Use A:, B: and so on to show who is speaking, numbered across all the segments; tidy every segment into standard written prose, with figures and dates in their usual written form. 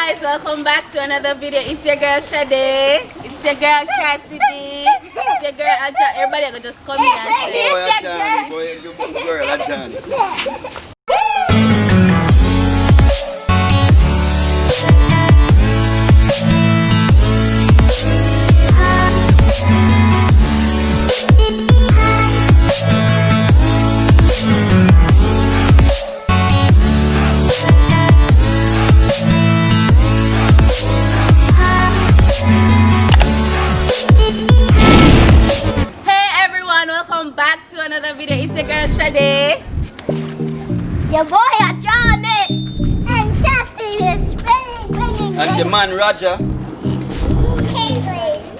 A: guys, welcome back to another video. It's your girl Shade. It's your girl Cassidy. It's your girl Aja. Everybody gonna just come in and say
B: it's your girl Aja.
A: It's your girl Shade.
C: Your boy Johnny and Cassie is spinning.
B: And your man Roger.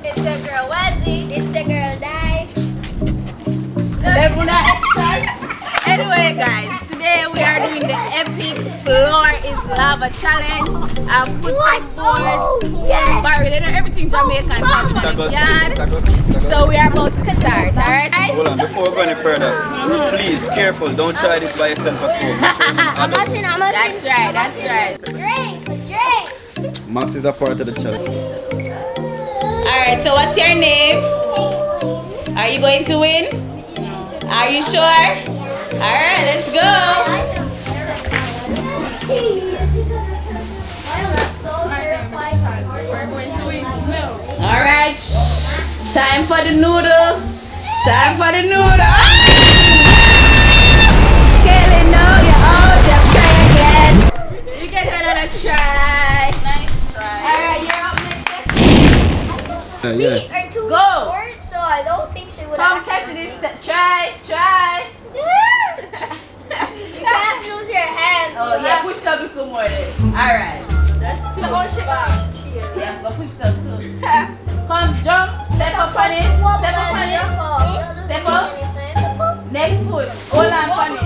C: It's your girl Wesley. It's your girl Di.
A: Anyway guys, today we are doing the epic floor is lava challenge. I've put some boards, barrel, everything Jamaican yard. So we are about to start, alright?
B: Hold on, before we go any further, please, careful, don't try this by yourself at home.
A: That's right.
C: Drink.
B: Max is a part of the challenge.
A: Alright, so what's your name? Are you going to win? Are you sure? Alright, let's go. Alright, time for the noodle. Time for the noodle. Kelly, no, you're out. Just try again. You get another try. Nice try. Alright, you're up next.
B: Yeah.
A: Go.
C: So I don't think she would
A: Come, Cassidy, try.
C: You can't use your hands.
A: Oh, yeah, push up a little more then. Alright. That's too much. Yeah, go push up too. Come, jump. Step up on it. Step up. Next foot. Hold on on it.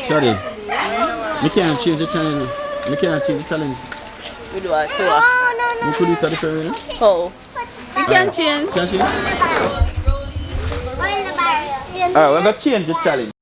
B: Shade, we can't change the challenge. We can't change the challenge.
A: We do it too.
B: We could do it at the fair,
A: Oh. We can change.
B: Can't change? Alright, we're going to change the challenge.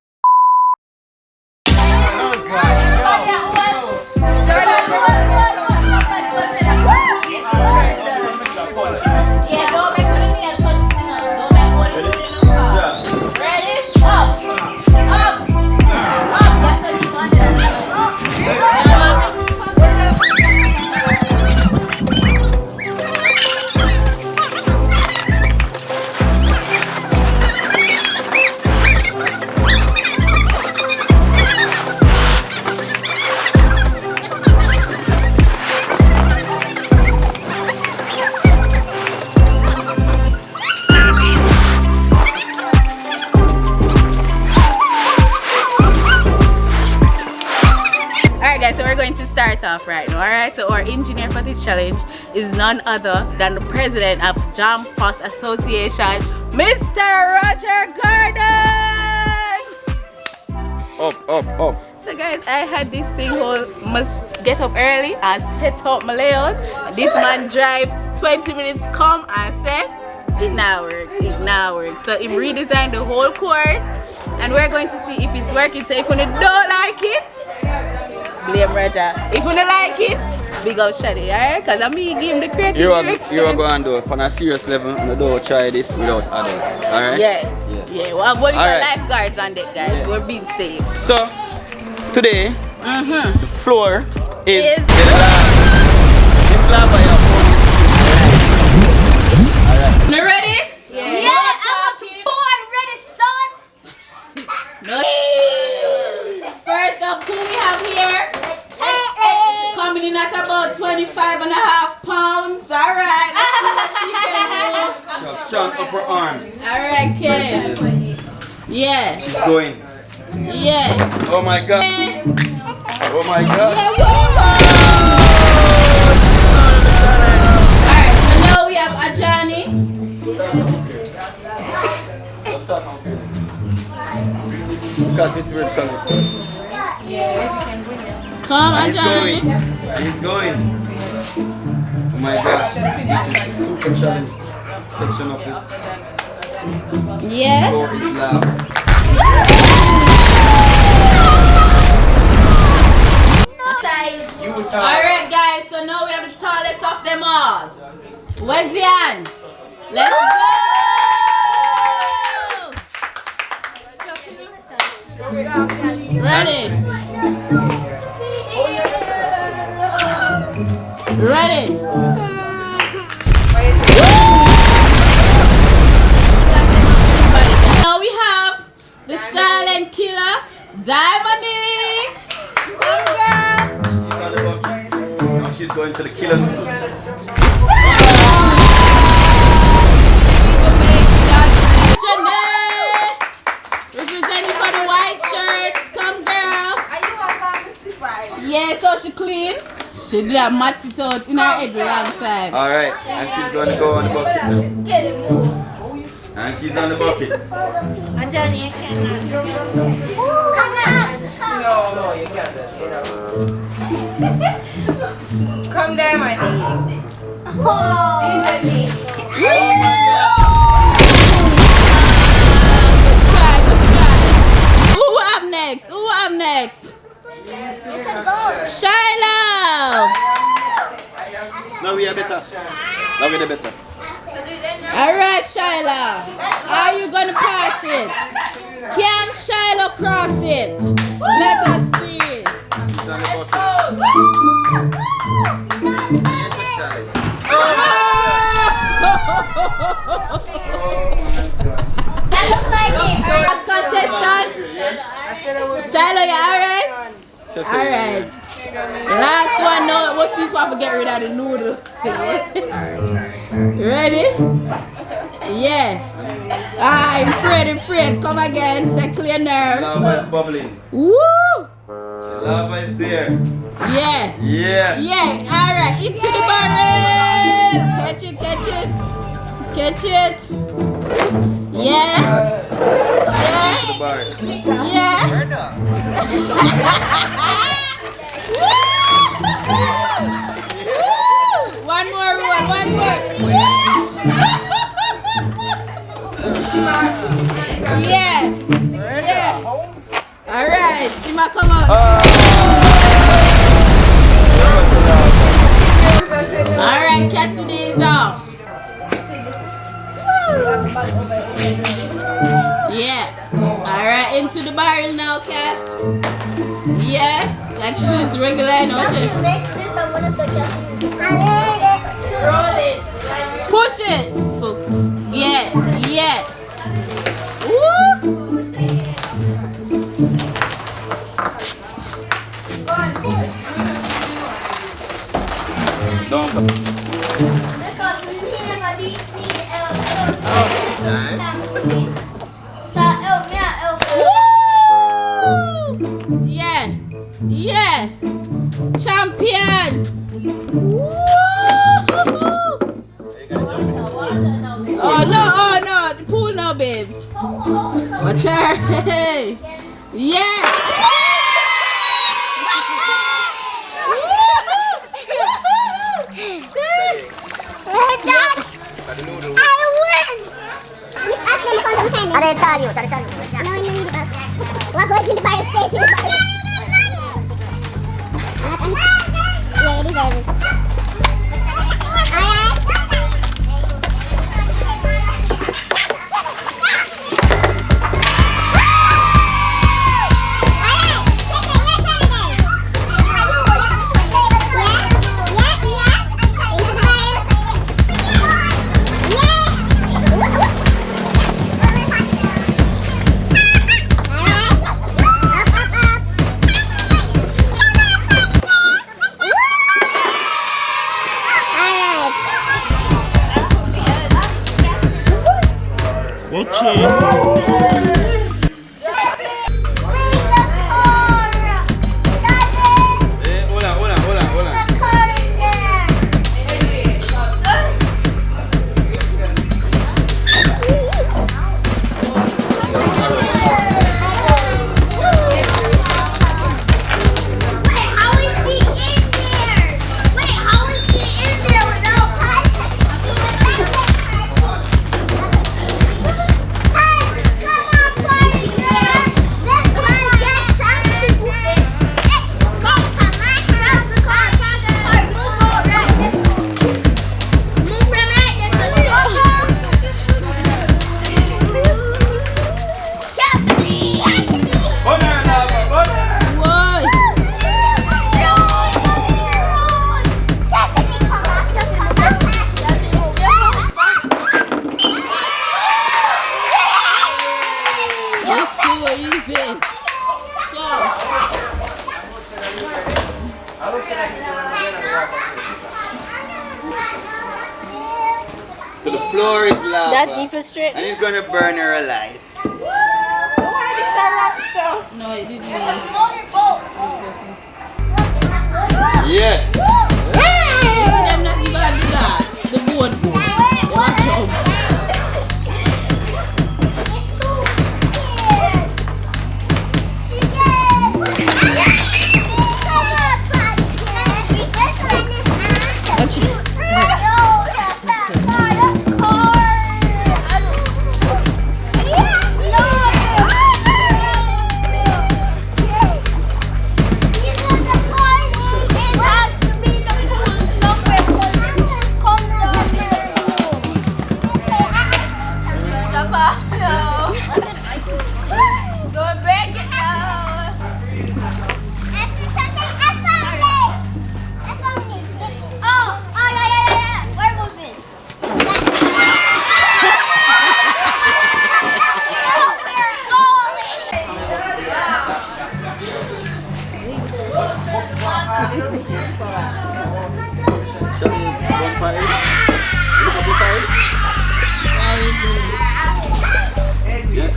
A: So we're going to start off right now, alright? So our engineer for this challenge is none other than the president of Jam Foss Association, Mr. Roger Gordon!
B: Up.
A: So guys, I had this thing whole must get up early and set up my layout. This man drive 20 minutes come and say it now work. So he redesigned the whole course and we're going to see if it's working. So if you don't like it, blame Roger. If you don't like it, big up Shady, alright? Because I mean give him the creative direction.
B: You are going to do it on a serious level. You don't try this without adults, alright?
A: Yeah. Well, what lifeguards on deck, guys? Yeah. We're being safe.
B: So today, the floor is lava. Alright.
A: You ready?
C: Yeah, I was born ready, son.
A: No. have here coming in at about 25.5 pounds. Alright, let's see what she can do.
B: She has strong upper arms.
A: Alright,
B: There
A: kid.
B: she is.
A: Yeah.
B: She's going.
A: Yeah.
B: Oh my god. Oh my god.
A: Yeah, woman. Alright, so now we have Ajani.
B: Because this is where the challenge starts.
A: Come,
B: And he's
A: Ajani.
B: going. And he's going. Oh my gosh. This is the super challenge section of the
A: Yeah.
B: floor is lava.
A: Alright, guys, so now we have the tallest of them all. Where's the hand? Let's go! Ready? Ready? Now we have the silent killer, Diamonique. Come, girl.
B: She's on the bucket. Now she's going to the killer noodle.
A: Shanae, representing for the white shirts. Come, girl. Yeah, so she clean. She did have mats it out in her head a long time.
B: Alright, and she's going to go on the bucket now. And she's on the bucket.
D: Come there, my name.
A: Try, good try. Who up next? Who up next? Shiloh.
B: Now we are better. Now we are better.
A: All right, Shiloh. Are you gonna pass it? Can Shiloh cross it? Let us see.
B: She's on the bucket. Yes, a child.
A: Last contestant. Shiloh, you alright?
B: Just
A: Alright. Last one now. We'll see if I can get rid of the noodle. Ready? Yeah. I'm afraid. Come again. Say clear nerves.
B: Lava is bubbling.
A: Woo!
B: The lava is there.
A: Yeah.
B: Yeah.
A: Yeah. Alright. Into the barrel. Catch it. Yeah.
B: The bar.
A: Yeah. One more. Yeah. All right. Sima, come on. All right, Cassidy is off. Yeah. All right, into the barrel now, Cass. Yeah. Actually, it's regular, I know. Push it. Yeah. Woo.
B: Don't.
A: Woo! Yeah. Champion. Woo! Oh no, the pool now, babes. Watch her. Hey. Yeah.
C: I didn't tell you. No, what goes in the bar stays in the bar. Yeah, it deserves it. Alright. Up.
A: go easy.
B: So the floor is lava.
C: That's frustrating.
B: And it's gonna burn her alive.
A: No, it didn't.
B: Yeah.
A: You see them not even do that. The board go. Watch out. Watch it.
B: Shall we go on fire? Look up the fire? Yes.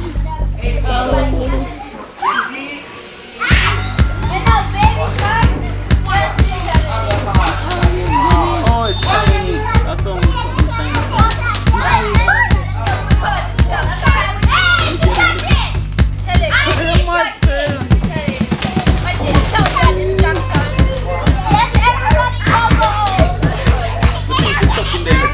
B: Oh, it's shiny. That's something shiny. She's stuck in there.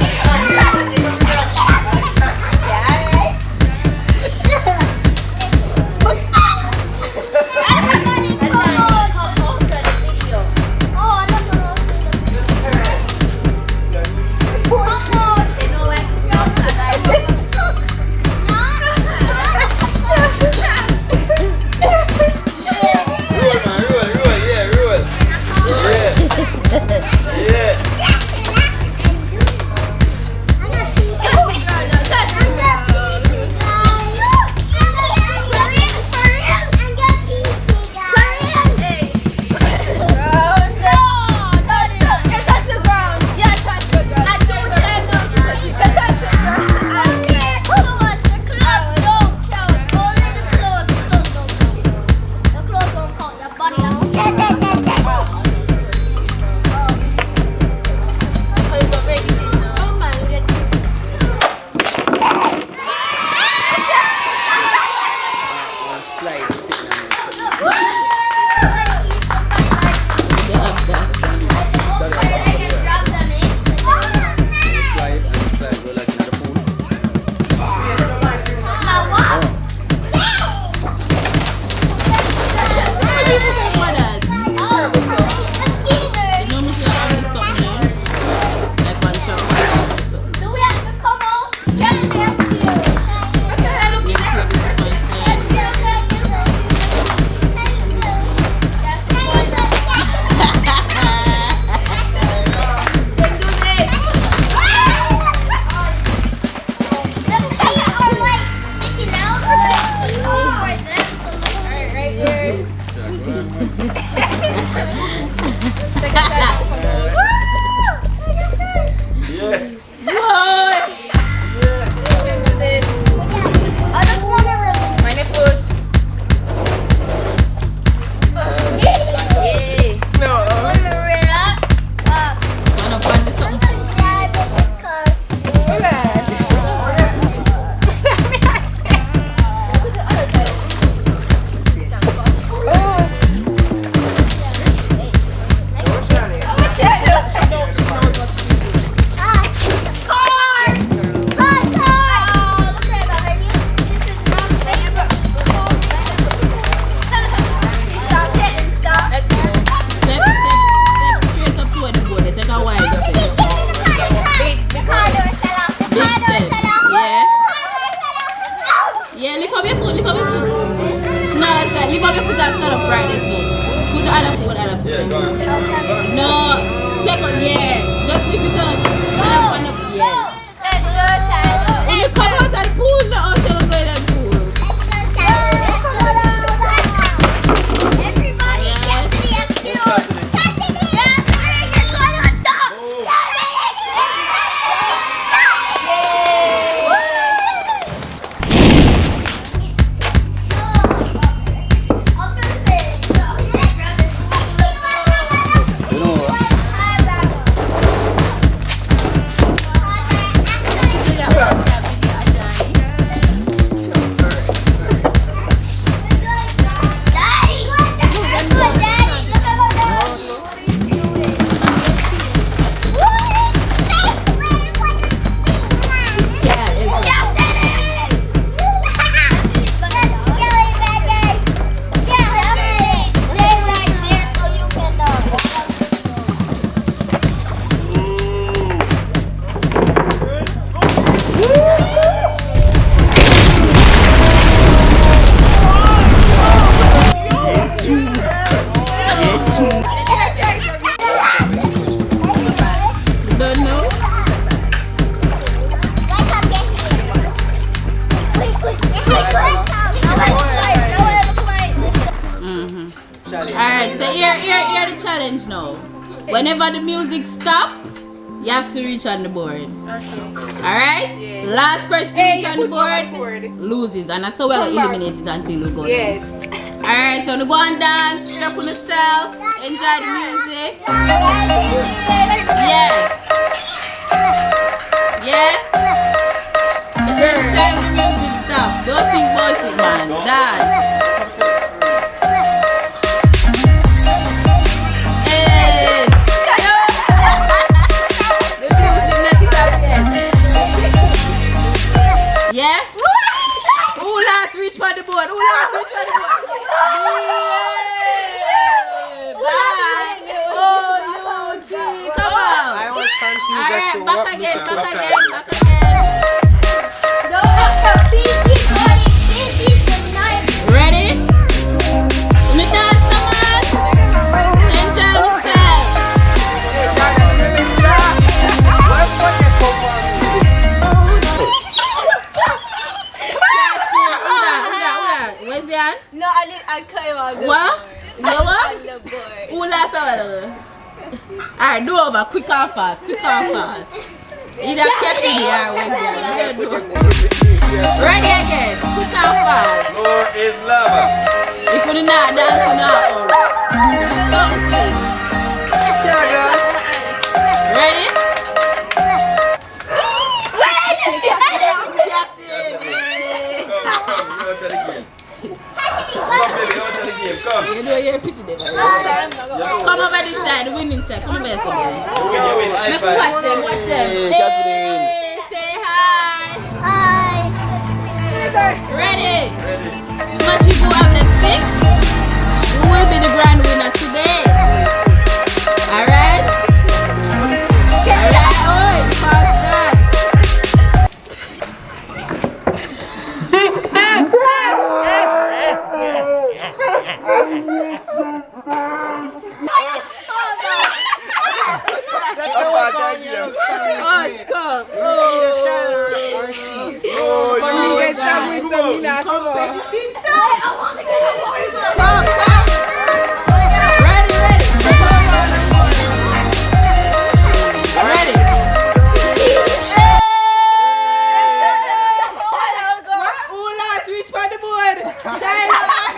B: Yeah, go on.
A: No, take on, yeah. Just lift it up. Yes. When you come out of the pool, the ocean will go in the pool. Alright, so here the challenge now. Whenever the music stop, you have to reach on the board. Alright?
D: Yeah.
A: Last person to reach on the board loses. And that's how we're going to eliminate it until we go.
D: Yes.
A: Alright, so we go and dance, free up on yourself, enjoy the music. Yeah. Yeah? So every time the music stop, don't think about it, man. Dance. Hey! The music not stop yet. Yeah? Who last reach for the board? Who last reach for the board? Yeah! Bye! Oh, UT! Come on!
E: I was confused as to
A: Alright,
E: what
A: back again,
E: music
A: back
E: was
A: again,
E: playing.
A: back again. Ready? In the dance now, man. Enjoy yourself. Where's the hand?
D: No, I can't.
A: What? You what?
D: On the board.
A: Who last hour? Alright, do over. Quick and fast. Quick and fast. Either Cassidy or where's the hand? Ready again. Quick and fast.
B: Floor is lava.
A: If you're not dancing now, stop sleep. Ready? Cassidy.
B: Come, out of the game. Come, baby, out of the game. Come.
A: You know you're pretty there, right? Come over this side, the winning side. Come over here, side.
B: You win.
A: Make me watch them, watch them. Hey, say hi. Ready?
B: Ready.
A: How much people have left? 6? Who will be the grand winner today? Alright? Alright, oi, fast start. Oh, score. Competitive side. Come. Ready. Ready. Who last reach for the board? Shiloh or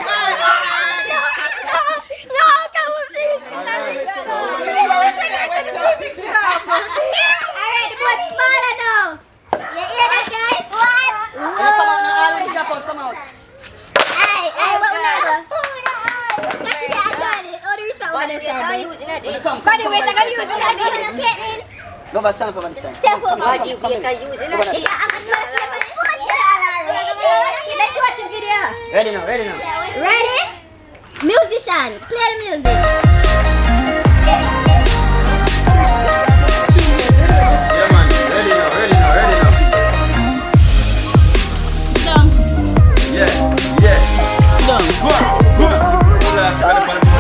C: Alright, the board's smaller now. You hear that, guys? Hey, what we do? Just today I joined it. Oh, the rich man over there said it. By the way, like I'm using that.
F: Go back, stand up on the stand.
C: Step over.
F: Why do you can use it?
C: I'm going to step on it. Let's watch the video.
F: Ready now.
C: Ready? Musician, play the music.
B: Yeah, man. Ready now.
A: Down.
B: Yeah.
A: Down.
B: Go on. Who last? Ready for the board?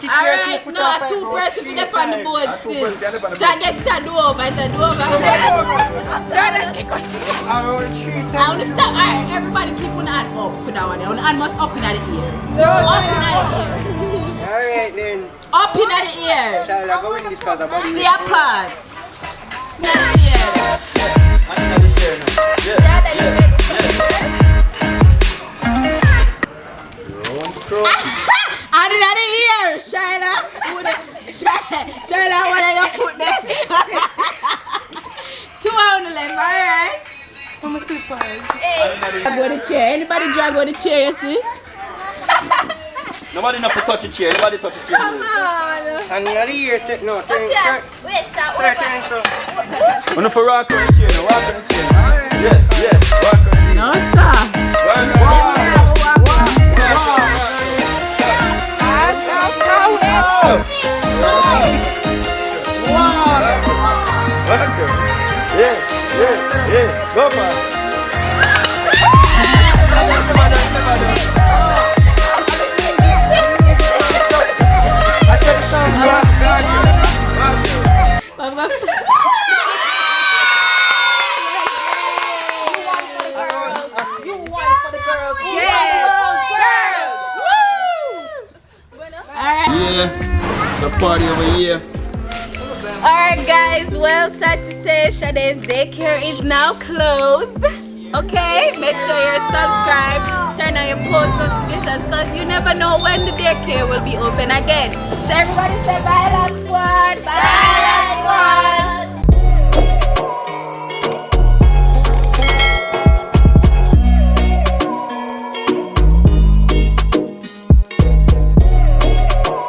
A: Alright, no, 2 person for them on the board still. So I guess it's a do over.
E: I
A: want to stop. Alright, everybody keep on hand up for that one. On hand must up in the ear. Up in the ear.
E: Alright then.
A: Up in the ear.
E: Shall I go in this cause I'm
A: Stay apart. In the ear.
B: Under the ear now. Yeah. One scroll.
A: Under the ear, Shyla. Shyla, what are your foot there? 2 on the left, alright? Drag on the chair. Anybody drag on the chair, you see?
B: Nobody not to touch the chair. Nobody touch the chair.
E: And the other ear set no. Turn so.
B: Wanna for rock on the chair now. Rock on the chair. Yeah. Rock on the chair.
A: No, sir.
B: Yeah. Go, man. Yeah, it's a party over here.
A: Alright guys, well, sad to say Sade's daycare is now closed. Okay, make sure you're subscribed, turn on your post notifications because you never know when the daycare will be open again. So everybody say bye, love squad. Bye, love squad.